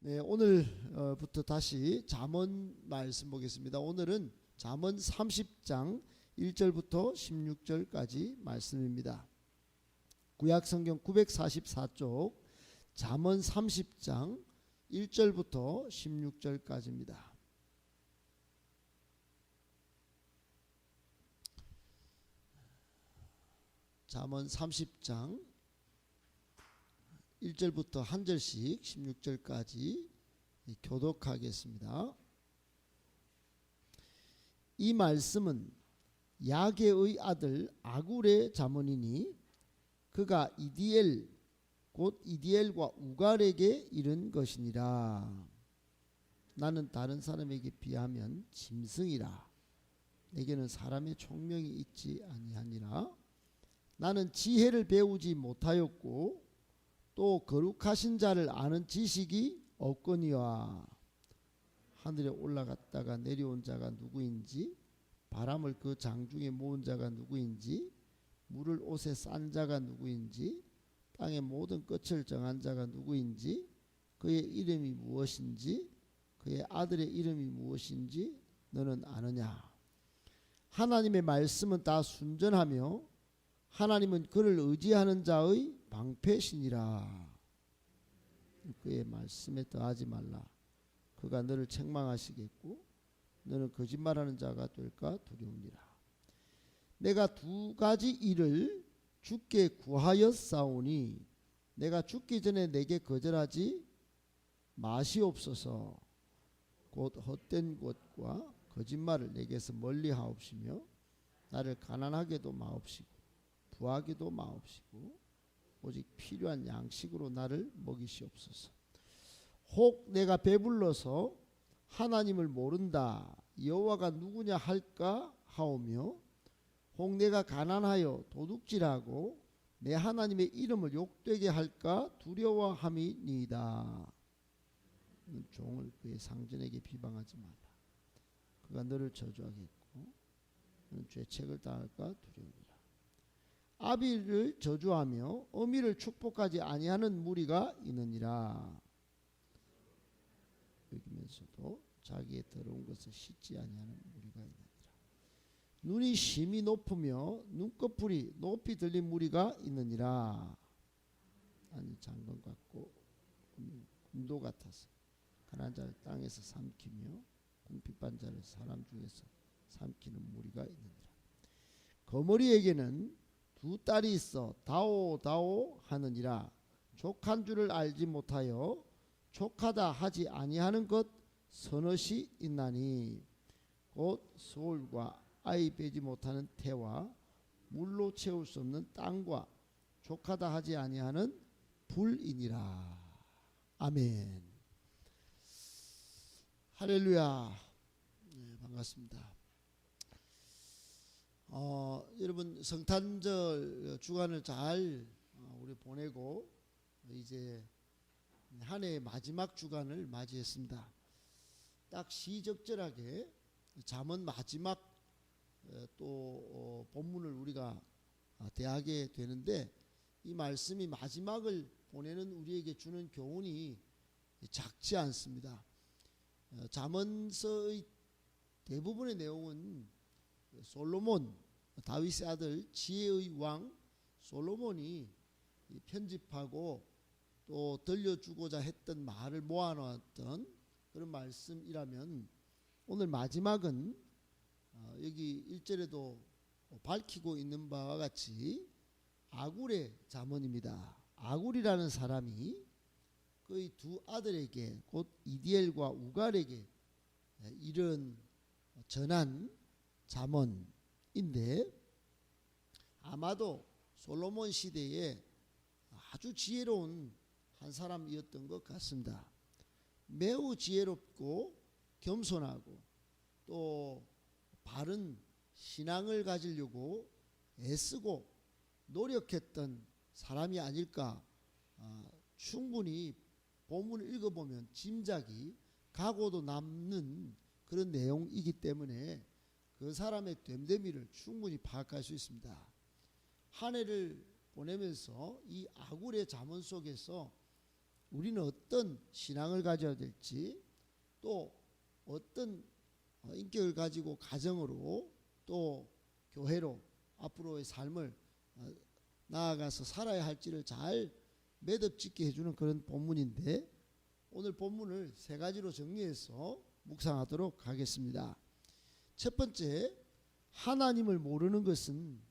네, 오늘부터 다시 잠언 말씀 보겠습니다. 오늘은 잠언 30장 1절부터 16절까지 말씀입니다. 구약성경 944쪽 잠언 30장 1절부터 16절까지입니다. 잠언 30장 1절부터 한 절씩 16절까지 교독하겠습니다. 이 말씀은 야게의 아들 아굴의 잠언이니 그가 이디엘 곧 이디엘과 우갈에게 이른 것이니라. 나는 다른 사람에게 비하면 짐승이라. 내게는 사람의 총명이 있지 아니하니라. 나는 지혜를 배우지 못하였고 또 거룩하신 자를 아는 지식이 없거니와. 하늘에 올라갔다가 내려온 자가 누구인지, 바람을 그 장중에 모은 자가 누구인지, 물을 옷에 싼 자가 누구인지, 땅의 모든 끝을 정한 자가 누구인지, 그의 이름이 무엇인지, 그의 아들의 이름이 무엇인지 너는 아느냐. 하나님의 말씀은 다 순전하며 하나님은 그를 의지하는 자의 방패시니라. 그의 말씀에 더하지 말라. 그가 너를 책망하시겠고 너는 거짓말하는 자가 될까 두려우니라. 내가 두 가지 일을 주께 구하였사오니 내가 죽기 전에 내게 거절하지 마시옵소서. 곧 헛된 것과 거짓말을 내게서 멀리 하옵시며 나를 가난하게도 마옵시고 부하게도 마옵시고 오직 필요한 양식으로 나를 먹이시옵소서. 혹 내가 배불러서 하나님을 모른다 여호와가 누구냐 할까 하오며 혹 내가 가난하여 도둑질하고 내 하나님의 이름을 욕되게 할까 두려워함이니이다. 종을 그의 상전에게 비방하지 말라. 그가 너를 저주하겠고 너는 죄책을 당할까 두려우니라. 아비를 저주하며 어미를 축복하지 아니하는 무리가 있느니라. 여기면서도 자기의 더러운 것을 씻지 아니하는 무리가 있느니라. 눈이 심히 높으며 눈꺼풀이 높이 들린 무리가 있느니라. 아니 장관 같고 금도 같아서 가난한 자를 땅에서 삼키며 궁핍한 자를 사람 중에서 삼키는 무리가 있느니라. 거머리에게는 두 딸이 있어 다오 하느니라. 족한 줄을 알지 못하여 족하다 하지 아니하는 것 서너시 있나니 곧 소울과 아이 빼지 못하는 태와 물로 채울 수 없는 땅과 족하다 하지 아니하는 불이니라. 아멘. 할렐루야. 네, 반갑습니다. 여러분 성탄절 주간을 잘 우리 보내고 이제 한 해의 마지막 주간을 맞이했습니다. 딱 시적절하게 잠언 마지막 또 본문을 우리가 대하게 되는데 이 말씀이 마지막을 보내는 우리에게 주는 교훈이 작지 않습니다. 잠언서의 대부분의 내용은 솔로몬 다윗의 아들 지혜의 왕 솔로몬이 편집하고 또 들려주고자 했던 말을 모아놓았던 그런 말씀이라면 오늘 마지막은 여기 1절에도 밝히고 있는 바와 같이 아굴의 잠언입니다. 아굴이라는 사람이 그의 두 아들에게 곧 이디엘과 우갈에게 이런 전한 잠언인데 아마도 솔로몬 시대에 아주 지혜로운 한 사람이었던 것 같습니다. 매우 지혜롭고 겸손하고 또 바른 신앙을 가지려고 애쓰고 노력했던 사람이 아닐까 충분히 본문을 읽어보면 짐작이 가고도 남는 그런 내용이기 때문에 그 사람의 됨됨이를 충분히 파악할 수 있습니다. 한 해를 보내면서 이 아굴의 잠언 속에서 우리는 어떤 신앙을 가져야 될지, 또 어떤 인격을 가지고 가정으로 또 교회로 앞으로의 삶을 나아가서 살아야 할지를 잘 매듭짓게 해주는 그런 본문인데, 오늘 본문을 세 가지로 정리해서 묵상하도록 하겠습니다. 첫 번째, 하나님을 모르는 것은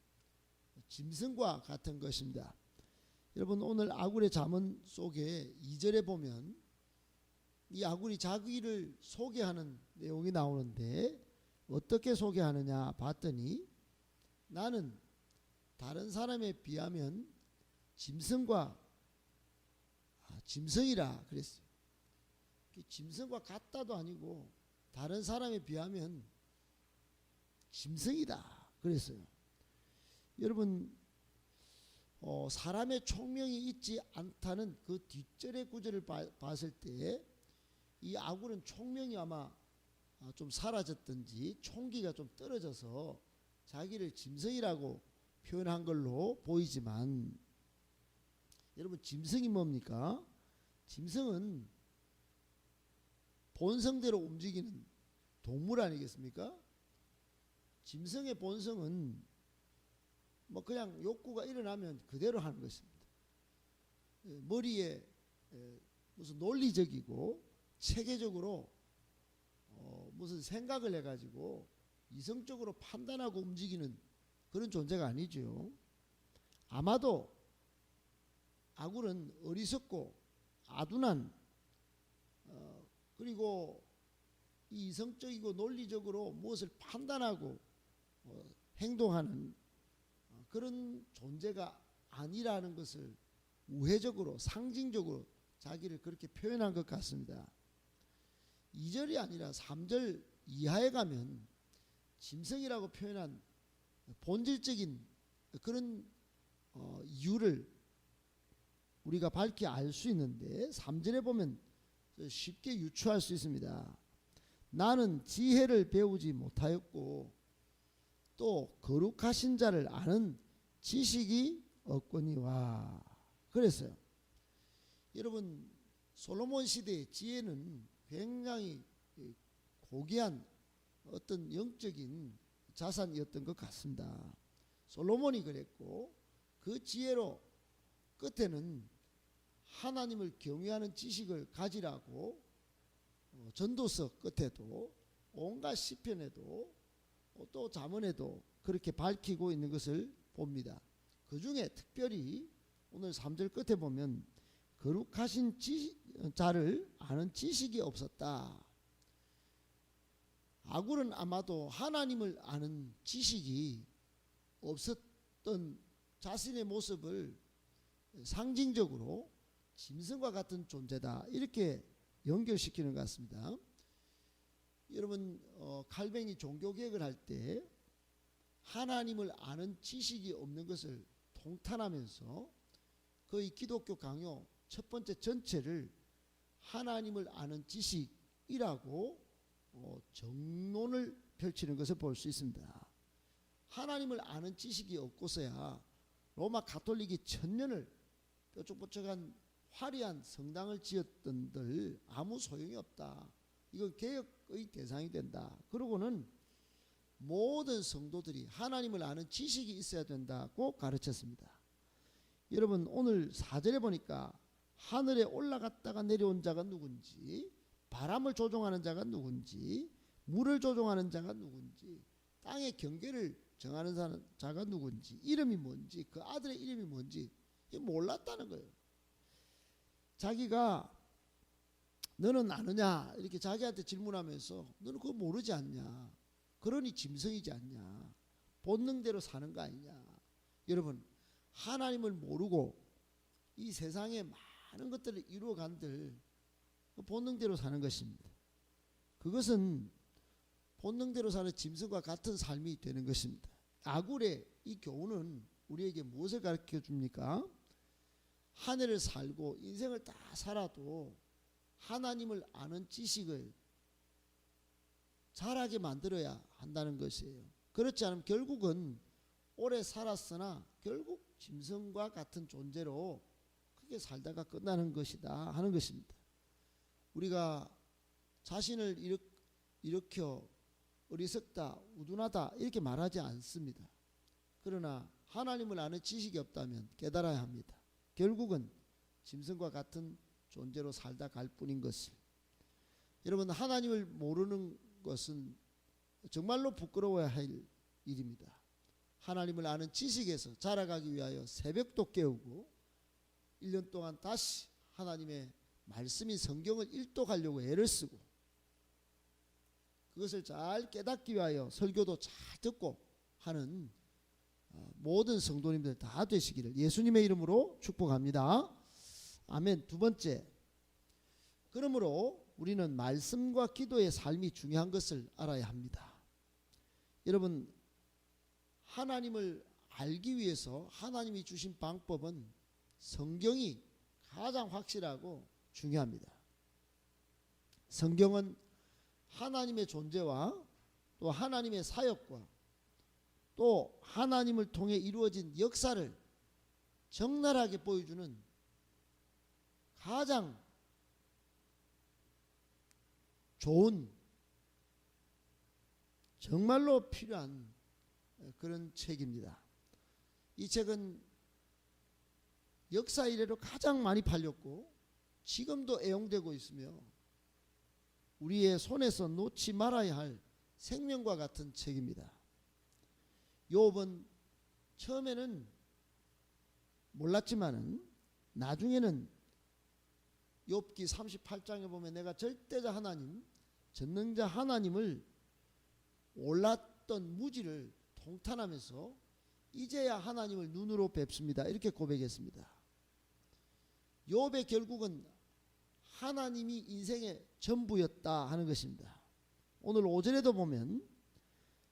짐승과 같은 것입니다. 여러분, 오늘 아굴의 잠언 속에 2절에 보면 이 아굴이 자기를 소개하는 내용이 나오는데, 어떻게 소개하느냐 봤더니 나는 다른 사람에 비하면 짐승이라 그랬어요. 짐승과 같다도 아니고 다른 사람에 비하면 짐승이다 그랬어요. 여러분, 사람의 총명이 있지 않다는 그 뒷절의 구절을 봤을 때 이 아굴은 총명이 아마 좀 사라졌든지 총기가 좀 떨어져서 자기를 짐승이라고 표현한 걸로 보이지만, 여러분, 짐승이 뭡니까? 짐승은 본성대로 움직이는 동물 아니겠습니까? 짐승의 본성은 뭐 그냥 욕구가 일어나면 그대로 하는 것입니다. 머리에 무슨 논리적이고 체계적으로 무슨 생각을 해가지고 이성적으로 판단하고 움직이는 그런 존재가 아니죠. 아마도 아굴은 어리석고 아둔한 그리고 이성적이고 논리적으로 무엇을 판단하고 행동하는 그런 존재가 아니라는 것을 우회적으로 상징적으로 자기를 그렇게 표현한 것 같습니다. 2절이 아니라 3절 이하에 가면 짐승이라고 표현한 본질적인 그런 이유를 우리가 밝히 알 수 있는데, 3절에 보면 쉽게 유추할 수 있습니다. 나는 지혜를 배우지 못하였고 또 거룩하신 자를 아는 지식이 없거니와 그랬어요. 여러분, 솔로몬 시대의 지혜는 굉장히 고귀한 어떤 영적인 자산이었던 것 같습니다. 솔로몬이 그랬고, 그 지혜로 끝에는 하나님을 경외하는 지식을 가지라고 전도서 끝에도 온갖 시편에도 또 잠언에도 그렇게 밝히고 있는 것을 봅니다. 그 중에 특별히 오늘 3절 끝에 보면 거룩하신 자를 아는 지식이 없었다. 아굴은 아마도 하나님을 아는 지식이 없었던 자신의 모습을 상징적으로 짐승과 같은 존재다 이렇게 연결시키는 것 같습니다. 여러분, 칼뱅이 종교개혁을 할 때 하나님을 아는 지식이 없는 것을 통탄하면서 거의 기독교 강요 첫 번째 전체를 하나님을 아는 지식이라고 정론을 펼치는 것을 볼 수 있습니다. 하나님을 아는 지식이 없고서야 로마 가톨릭이 1000년을 뾰족뾰족한 화려한 성당을 지었던들 아무 소용이 없다. 이건 개혁의 대상이 된다. 그러고는 모든 성도들이 하나님을 아는 지식이 있어야 된다고 가르쳤습니다. 여러분, 오늘 4절에 보니까 하늘에 올라갔다가 내려온 자가 누군지, 바람을 조종하는 자가 누군지, 물을 조종하는 자가 누군지, 땅의 경계를 정하는 자가 누군지, 이름이 뭔지, 그 아들의 이름이 뭔지 몰랐다는 거예요. 자기가 너는 아느냐 이렇게 자기한테 질문하면서 너는 그거 모르지 않냐, 그러니 짐승이지 않냐, 본능대로 사는 거 아니냐. 여러분, 하나님을 모르고 이 세상에 많은 것들을 이루어간들 본능대로 사는 것입니다. 그것은 본능대로 사는 짐승과 같은 삶이 되는 것입니다. 아굴의 이 교훈은 우리에게 무엇을 가르쳐 줍니까? 한 해를 살고 인생을 다 살아도 하나님을 아는 지식을 잘하게 만들어야 한다는 것이에요. 그렇지 않으면 결국은 오래 살았으나 결국 짐승과 같은 존재로 그렇게 살다가 끝나는 것이다 하는 것입니다. 우리가 자신을 일으켜 어리석다, 우둔하다 이렇게 말하지 않습니다. 그러나 하나님을 아는 지식이 없다면 깨달아야 합니다. 결국은 짐승과 같은 존재로 살다 갈 뿐인 것을. 여러분, 하나님을 모르는 것은 정말로 부끄러워야 할 일입니다. 하나님을 아는 지식에서 자라가기 위하여 새벽도 깨우고 1년 동안 다시 하나님의 말씀인 성경을 일독하려고 애를 쓰고 그것을 잘 깨닫기 위하여 설교도 잘 듣고 하는 모든 성도님들 다 되시기를 예수님의 이름으로 축복합니다. 아멘. 두 번째, 그러므로 우리는 말씀과 기도의 삶이 중요한 것을 알아야 합니다. 여러분, 하나님을 알기 위해서 하나님이 주신 방법은 성경이 가장 확실하고 중요합니다. 성경은 하나님의 존재와 또 하나님의 사역과 또 하나님을 통해 이루어진 역사를 적나라하게 보여주는 가장 좋은, 정말로 필요한 그런 책입니다. 이 책은 역사 이래로 가장 많이 팔렸고 지금도 애용되고 있으며 우리의 손에서 놓지 말아야 할 생명과 같은 책입니다. 욥은 처음에는 몰랐지만은 나중에는 욥기 38장에 보면 내가 절대자 하나님, 전능자 하나님을 몰랐던 무지를 통탄하면서 이제야 하나님을 눈으로 뵙습니다. 이렇게 고백했습니다. 욥의 결국은 하나님이 인생의 전부였다 하는 것입니다. 오늘 5절에도 보면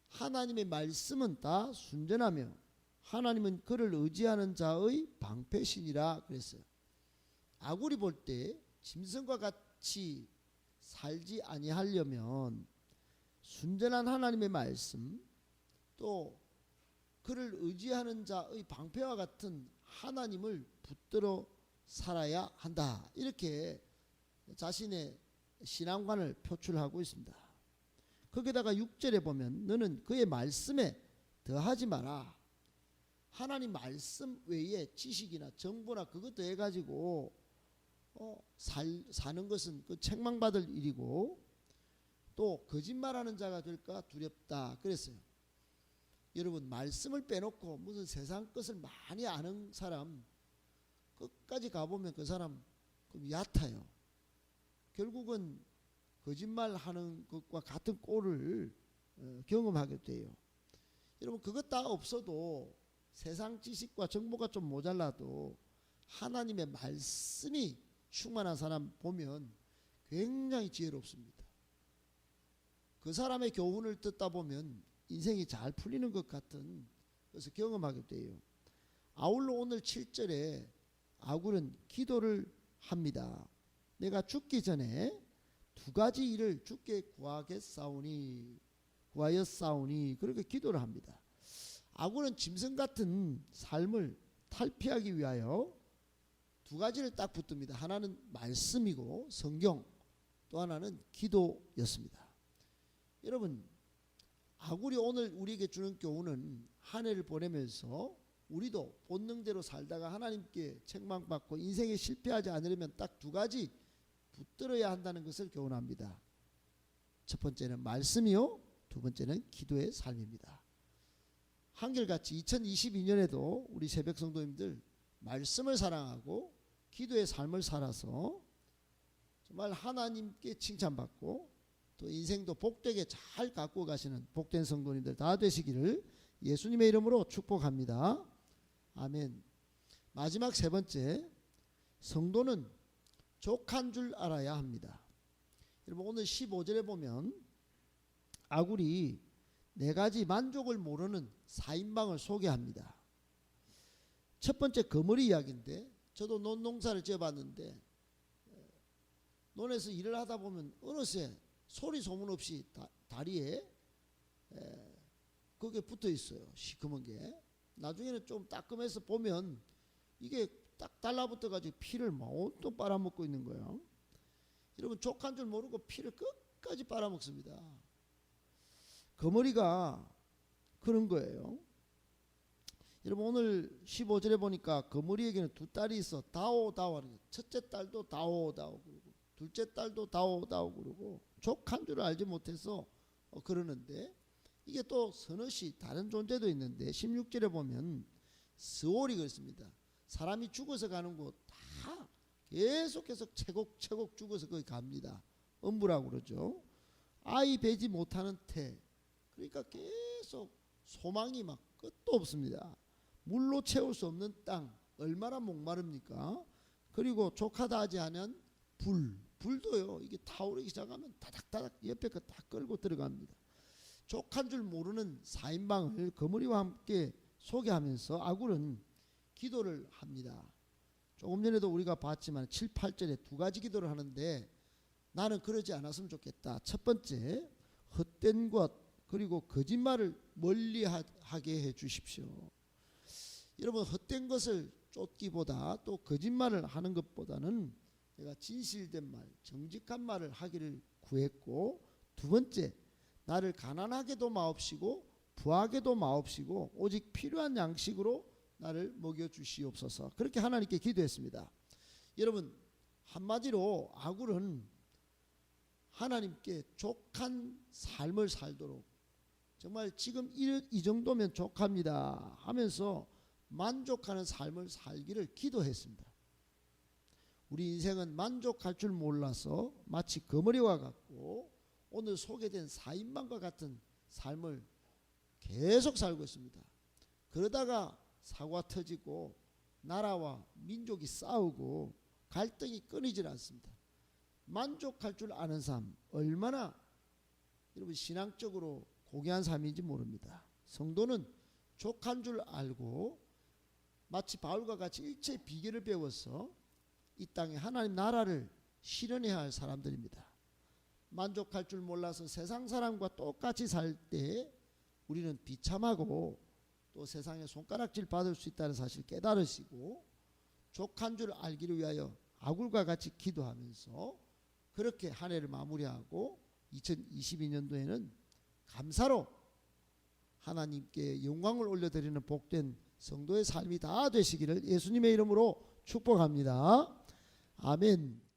하나님의 말씀은 다 순전하며 하나님은 그를 의지하는 자의 방패신이라 그랬어요. 아굴이 볼 때 짐승과 같이 살지 아니하려면 순전한 하나님의 말씀 또 그를 의지하는 자의 방패와 같은 하나님을 붙들어 살아야 한다. 이렇게 자신의 신앙관을 표출하고 있습니다. 거기다가 6절에 보면 너는 그의 말씀에 더하지 마라. 하나님 말씀 외에 지식이나 정보나 그것 더해가지고 사는 것은 그 책망받을 일이고 또 거짓말하는 자가 될까 두렵다 그랬어요. 여러분, 말씀을 빼놓고 무슨 세상 것을 많이 아는 사람 끝까지 가보면 그 사람 얕아요. 결국은 거짓말하는 것과 같은 꼴을 경험하게 돼요. 여러분, 그것 다 없어도 세상 지식과 정보가 좀 모자라도 하나님의 말씀이 충만한 사람 보면 굉장히 지혜롭습니다. 그 사람의 교훈을 듣다 보면 인생이 잘 풀리는 것 같은 것을 경험하게 돼요. 아울러 오늘 7절에 아굴은 기도를 합니다. 내가 죽기 전에 두 가지 일을 주께 구하였사오니 그렇게 기도를 합니다. 아굴은 짐승 같은 삶을 탈피하기 위하여 두 가지를 딱 붙듭니다. 하나는 말씀이고 성경, 또 하나는 기도였습니다. 여러분, 아굴이 오늘 우리에게 주는 교훈은 한 해를 보내면서 우리도 본능대로 살다가 하나님께 책망받고 인생에 실패하지 않으려면 딱 두 가지 붙들어야 한다는 것을 교훈합니다. 첫 번째는 말씀이요, 두 번째는 기도의 삶입니다. 한결같이 2022년에도 우리 새벽 성도님들 말씀을 사랑하고 기도의 삶을 살아서 정말 하나님께 칭찬받고 또 인생도 복되게 잘 갖고 가시는 복된 성도님들 다 되시기를 예수님의 이름으로 축복합니다. 아멘. 마지막 세 번째, 성도는 족한 줄 알아야 합니다. 여러분, 오늘 15절에 보면 아굴이 네 가지 만족을 모르는 4인방을 소개합니다. 첫 번째 거머리 이야기인데, 저도 논농사를 지어봤는데 논에서 일을 하다 보면 어느새 소리 소문 없이 다리에 그게 붙어 있어요. 시커먼 게. 나중에는 좀 따끔해서 보면 이게 딱 달라붙어 가지고 피를 온통 빨아먹고 있는 거예요. 여러분 족한 줄 모르고 피를 끝까지 빨아먹습니다. 거머리가 그런 거예요. 여러분 오늘 15절에 보니까 거머리에게는 두 딸이 있어 다오 하는 거예요. 첫째 딸도 다오 그러고 둘째 딸도 다오 그러고 족한 줄 알지 못해서 그러는데, 이게 또 서너시 다른 존재도 있는데 16절에 보면 스올이 그렇습니다. 사람이 죽어서 가는 곳 다 계속해서 채곡 죽어서 거기 갑니다. 음부라고 그러죠. 아이 배지 못하는 태. 그러니까 계속 소망이 막 끝도 없습니다. 물로 채울 수 없는 땅, 얼마나 목마릅니까? 그리고 족하다 하지 않으면 불도요. 이게 타오르기 시작하면 다닥다닥 옆에 거 다 끌고 들어갑니다. 족한 줄 모르는 4인방을 거머리와 함께 소개하면서 아굴은 기도를 합니다. 조금 전에도 우리가 봤지만 7, 8절에 두 가지 기도를 하는데 나는 그러지 않았으면 좋겠다. 첫 번째, 헛된 것 그리고 거짓말을 멀리하게 해 주십시오. 여러분 헛된 것을 쫓기보다 또 거짓말을 하는 것보다는 내가 진실된 말, 정직한 말을 하기를 구했고, 두 번째, 나를 가난하게도 마옵시고 부하게도 마옵시고 오직 필요한 양식으로 나를 먹여주시옵소서. 그렇게 하나님께 기도했습니다. 여러분 한마디로 아굴은 하나님께 족한 삶을 살도록, 정말 지금 이 정도면 족합니다 하면서 만족하는 삶을 살기를 기도했습니다. 우리 인생은 만족할 줄 몰라서 마치 거머리와 같고 오늘 소개된 4인방과 같은 삶을 계속 살고 있습니다. 그러다가 사고가 터지고 나라와 민족이 싸우고 갈등이 끊이질 않습니다. 만족할 줄 아는 삶, 얼마나 여러분 신앙적으로 고귀한 삶인지 모릅니다. 성도는 족한 줄 알고 마치 바울과 같이 일체의 비결을 배워서 이 땅에 하나님 나라를 실현해야 할 사람들입니다. 만족할 줄 몰라서 세상 사람과 똑같이 살 때 우리는 비참하고 또 세상에 손가락질 받을 수 있다는 사실 깨달으시고, 족한 줄 알기를 위하여 아굴과 같이 기도하면서 그렇게 한 해를 마무리하고 2022년도에는 감사로 하나님께 영광을 올려드리는 복된 성도의 삶이 다 되시기를 예수님의 이름으로 축복합니다. 아멘.